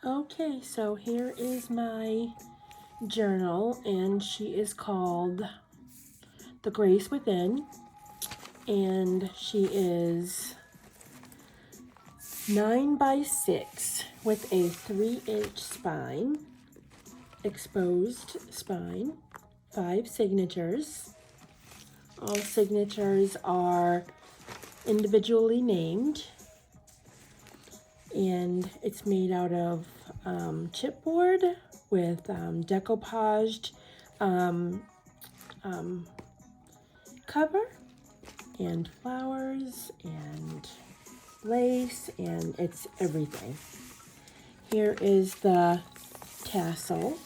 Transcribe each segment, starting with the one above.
Okay, so here is my journal, and she is called The Grace Within, and she is 9 by 6 with a 3-inch spine, exposed spine, 5 signatures. All signatures are individually named, and it's made out of chipboard with decoupaged cover and flowers and lace, and it's everything. Here is the tassel.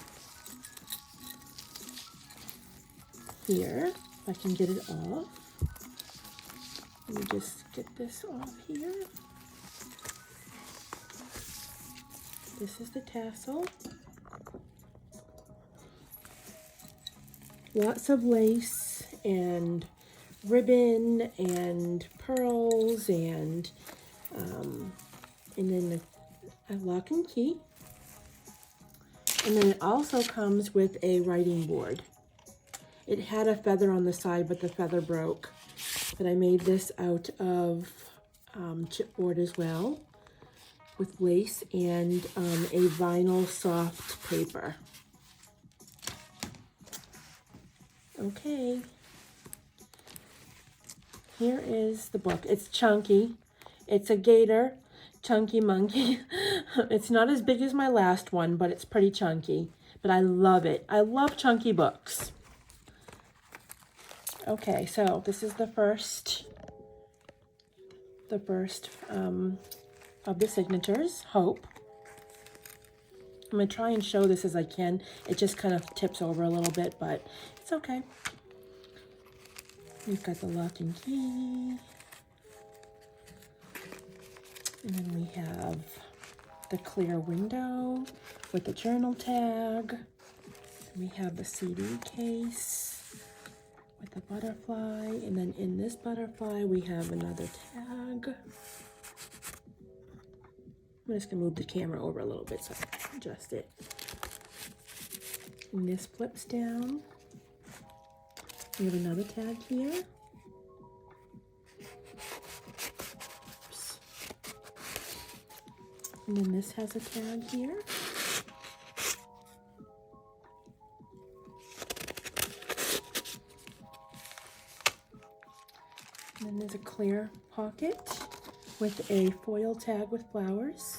Here, if I can get it off. Let me just get this off here. This is the tassel. Lots of lace and ribbon and pearls and then a lock and key. And then it also comes with a writing board. It had a feather on the side, but the feather broke. But I made this out of chipboard as well, with lace and a vinyl soft paper. Okay, here is the book. It's chunky. It's a gator, chunky monkey. It's not as big as my last one, but it's pretty chunky. But I love it. I love chunky books. Okay, so this is the first of the signatures, Hope. I'm going to try and show this as I can. It just kind of tips over a little bit, but it's okay. We've got the lock and key. And then we have the clear window with the journal tag. We have the CD case with the butterfly. And then in this butterfly, we have another tag. I'm just gonna move the camera over a little bit so I can adjust it. And this flips down. We have another tag here. Oops. And then this has a tag here. And then there's a clear pocket with a foil tag with flowers.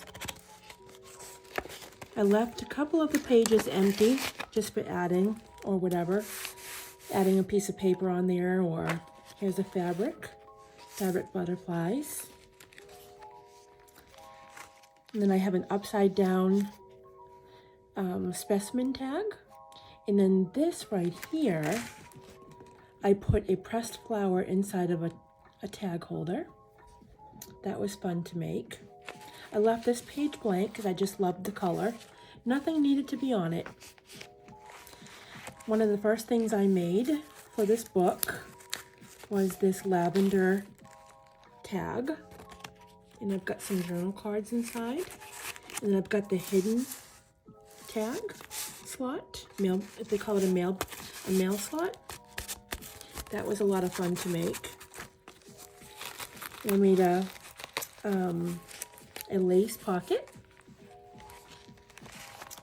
I left a couple of the pages empty just for adding or whatever. Adding a piece of paper on there, or here's a fabric butterflies. And then I have an upside down specimen tag. And then this right here, I put a pressed flower inside of a tag holder. That was fun to make. I left this page blank because I just loved the color. Nothing needed to be on it. One of the first things I made for this book was this lavender tag. And I've got some journal cards inside. And I've got the hidden tag slot. Mail, if they call it a mail slot. That was a lot of fun to make. I made a lace pocket.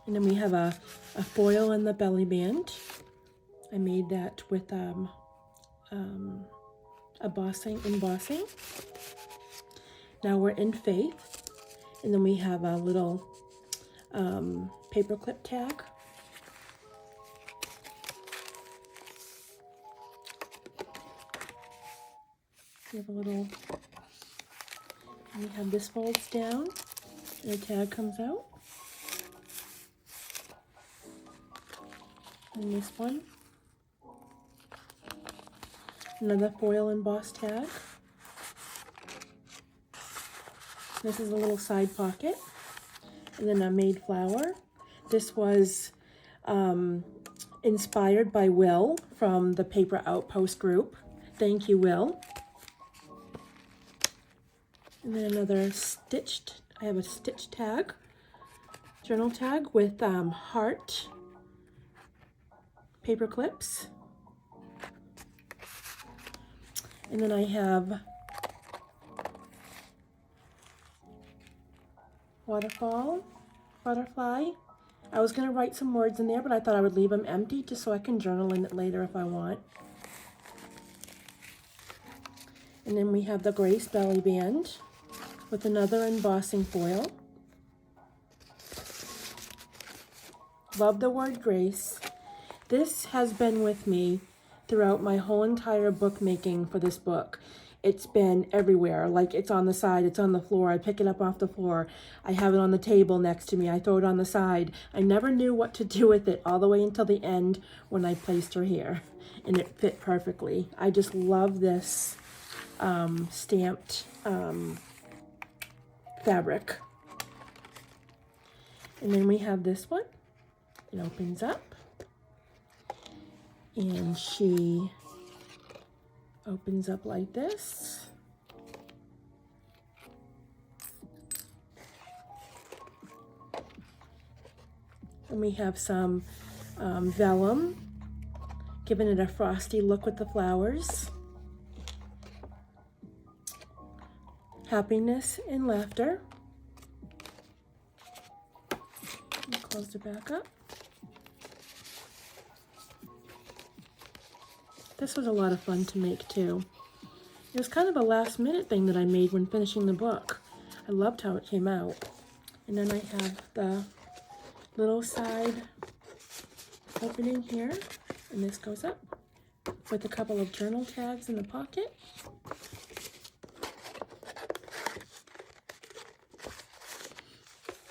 And then we have a foil in the belly band. I made that with embossing. Now we're in Faith. And then we have a little paperclip tag. We have a little, we have this folds down, and the tag comes out. And this one, another foil embossed tag. This is a little side pocket, and then a made flower. This was inspired by Will from the Paper Outpost group. Thank you, Will. And then another stitched, I have a stitch tag journal tag with heart paper clips. And then I have waterfall, butterfly. I was going to write some words in there, but I thought I would leave them empty just so I can journal in it later if I want. And then we have the Grace belly band with another embossing foil. Love the word Grace. This has been with me throughout my whole entire bookmaking for this book. It's been everywhere. Like, it's on the side, it's on the floor. I pick it up off the floor. I have it on the table next to me. I throw it on the side. I never knew what to do with it all the way until the end when I placed her here. And it fit perfectly. I just love this stamped fabric. And then we have this one. It opens up. And she opens up like this. And we have some vellum, giving it a frosty look with the flowers. Happiness and laughter. Close it back up. This was a lot of fun to make too. It was kind of a last minute thing that I made when finishing the book. I loved how it came out. And then I have the little side opening here, and this goes up with a couple of journal tags in the pocket.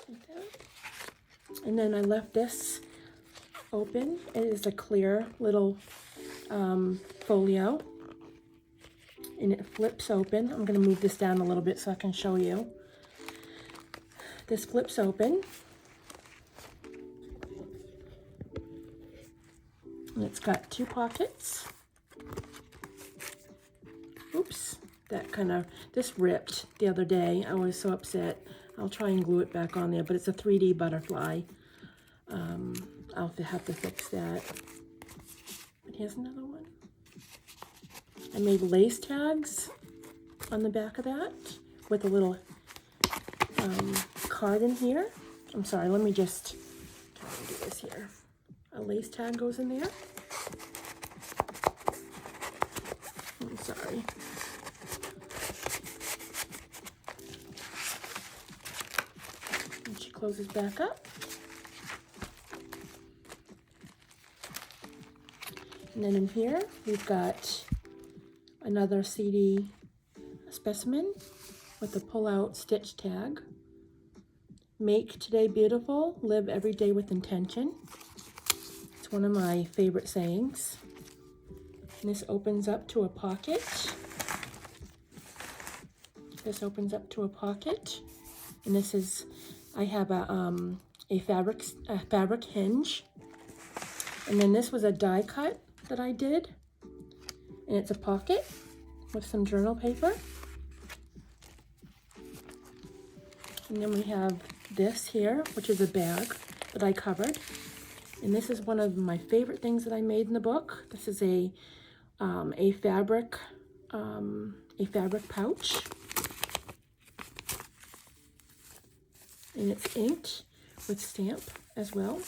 Like that. And then I left this open. It is a clear little folio, and it flips open. I'm going to move this down a little bit so I can show you. This flips open, and it's got two pockets. Oops, this ripped the other day. I was so upset. I'll try and glue it back on there, but it's a 3D butterfly. I'll have to fix that. But here's another one. I made lace tags on the back of that with a little card in here. I'm sorry, let me just try and do this here. A lace tag goes in there. I'm sorry. And she closes back up. And then in here, we've got another CD specimen with a pull-out stitch tag. Make today beautiful, live every day with intention. It's one of my favorite sayings. And this opens up to a pocket. This opens up to a pocket. And this is, I have a fabric hinge. And then this was a die cut that I did, and it's a pocket with some journal paper. And then we have this here, which is a bag that I covered, and this is one of my favorite things that I made in the book. This is a fabric pouch, and it's inked with stamp as well.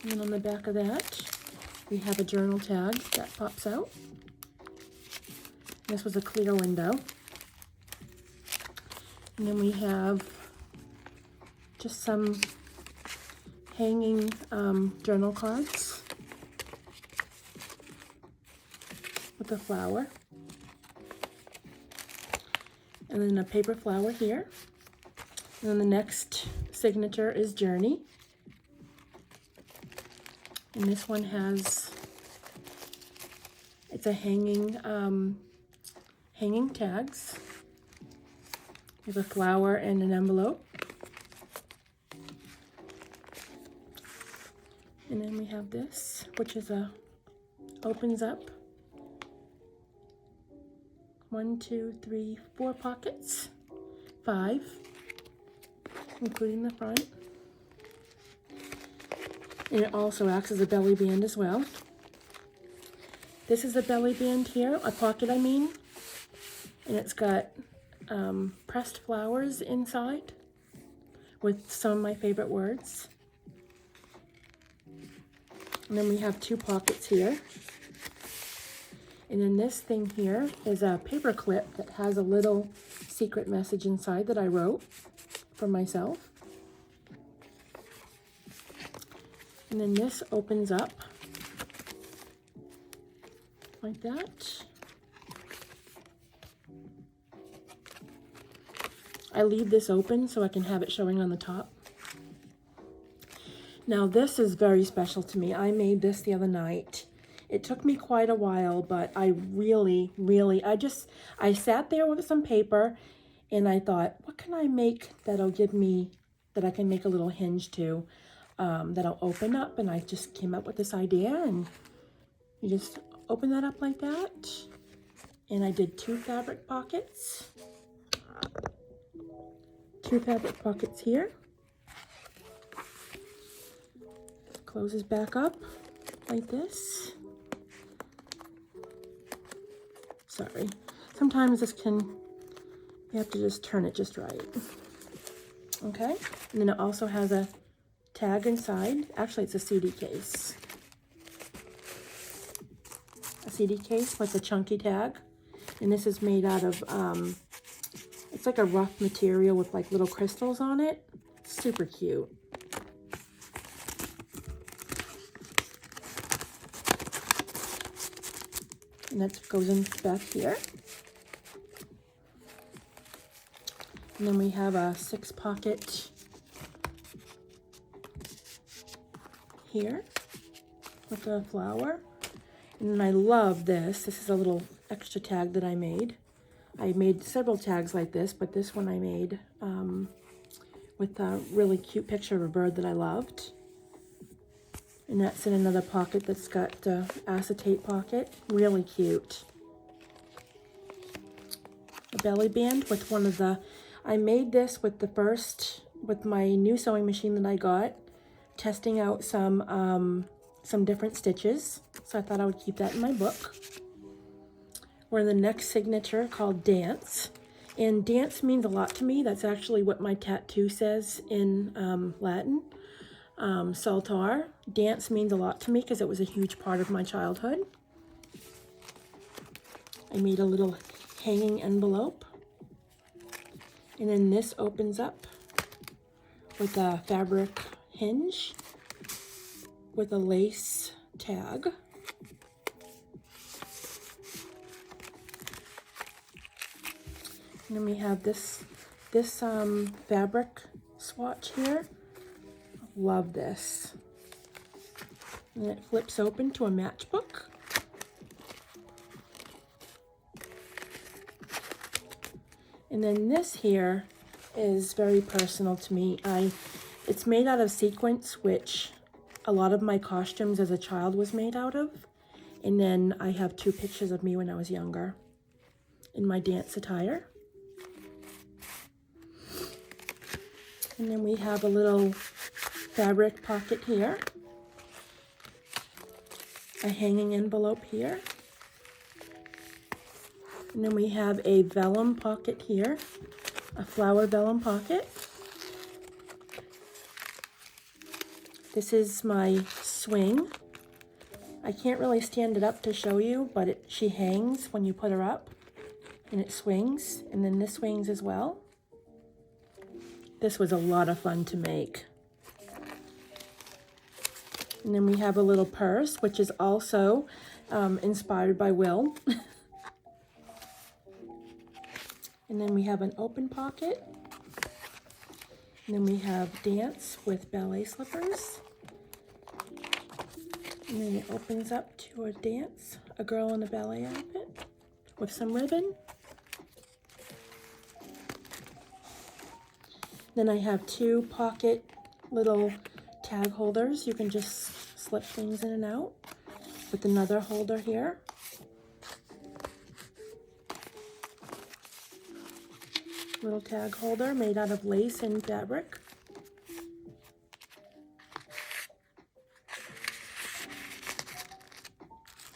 And then on the back of that, we have a journal tag that pops out. This was a clear window. And then we have just some hanging journal cards with a flower. And then a paper flower here. And then the next signature is Journey. And this one has, it's a hanging tags with a flower and an envelope. And then we have this, which is opens up 1, 2, 3, 4 pockets, 5. including the front. And it also acts as a belly band as well. This is a belly band here, a pocket I mean. And it's got pressed flowers inside with some of my favorite words. And then we have two pockets here. And then this thing here is a paper clip that has a little secret message inside that I wrote for myself. And then this opens up like that. I leave this open so I can have it showing on the top. Now this is very special to me. I made this the other night. It took me quite a while, but I really, I sat there with some paper and I thought, what can I make that'll give me, that I can make a little hinge to, that'll open up, and I just came up with this idea, and you just open that up like that. And I did two fabric pockets here. Closes back up like this. Sorry, sometimes this can, you have to just turn it just right. Okay, and then it also has a tag inside. Actually, it's a CD case. A CD case with a chunky tag. And this is made out of, it's like a rough material with like little crystals on it. Super cute. And that goes in back here. And then we have a 6-pocket here with a flower. And I love this. This is a little extra tag that I made. I made several tags like this, but this one I made with a really cute picture of a bird that I loved. And that's in another pocket that's got acetate pocket. Really cute. A belly band with one of the, I made this with with my new sewing machine that I got, testing out some different stitches. So I thought I would keep that in my book. We're in the next signature called Dance. And dance means a lot to me. That's actually what my tattoo says in Latin. Saltar. Dance means a lot to me because it was a huge part of my childhood. I made a little hanging envelope. And then this opens up with a fabric hinge with a lace tag. And then we have this fabric swatch here. Love this. And it flips open to a matchbook. And then this here is very personal to me. It's made out of sequins, which a lot of my costumes as a child was made out of. And then I have two pictures of me when I was younger in my dance attire. And then we have a little fabric pocket here, a hanging envelope here, and then we have a vellum pocket here, a flower vellum pocket. This is my swing. I can't really stand it up to show you, but she hangs when you put her up, and it swings, and then this swings as well. This was a lot of fun to make. And then we have a little purse, which is also inspired by Will. And then we have an open pocket. And then we have dance with ballet slippers. And then it opens up to a dance, a girl in a ballet outfit with some ribbon. Then I have two pocket little tag holders. You can just slip things in and out with another holder here. Little tag holder made out of lace and fabric.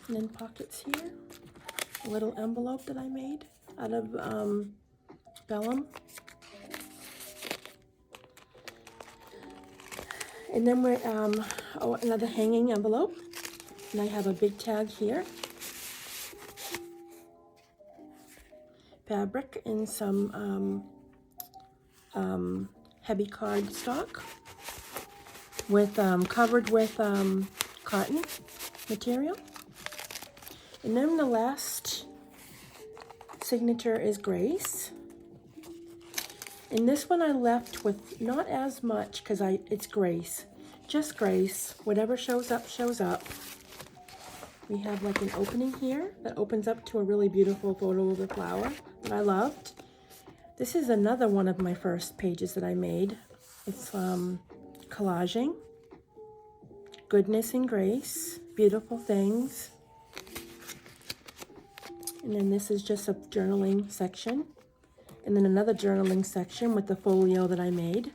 And then pockets here. A little envelope that I made out of vellum. And then we're, another hanging envelope. And I have a big tag here. Fabric and some heavy cardstock with covered with cotton material. And then the last signature is Grace. And this one I left with not as much because it's Grace. Just Grace. Whatever shows up, shows up. We have like an opening here that opens up to a really beautiful photo of the flower that I loved. This is another one of my first pages that I made. It's collaging. Goodness and grace. Beautiful things. And then this is just a journaling section. And then another journaling section with the folio that I made.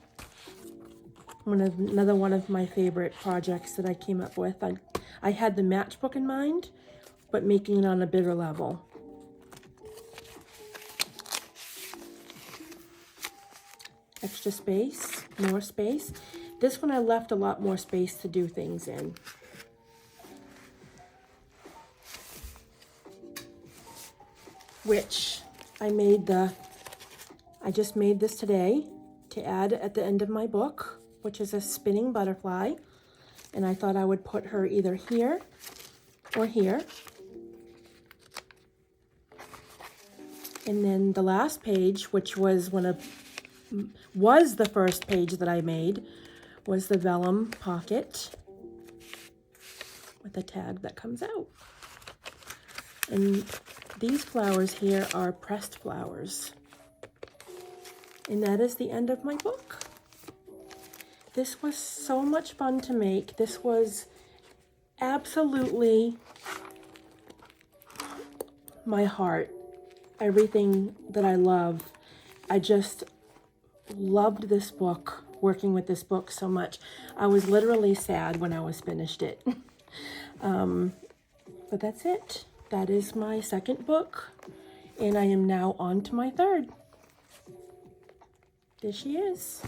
Another one of my favorite projects that I came up with. I had the matchbook in mind, but making it on a bigger level. Extra space, more space. This one I left a lot more space to do things in. Which I just made this today to add at the end of my book, which is a spinning butterfly. And I thought I would put her either here or here. And then the last page, which was the first page that I made, was the vellum pocket with a tag that comes out. And these flowers here are pressed flowers. And that is the end of my book. This was so much fun to make. This was absolutely my heart. Everything that I love. I just loved this book, working with this book so much. I was literally sad when I was finished it. But that's it. That is my second book. And I am now on to my third. There she is.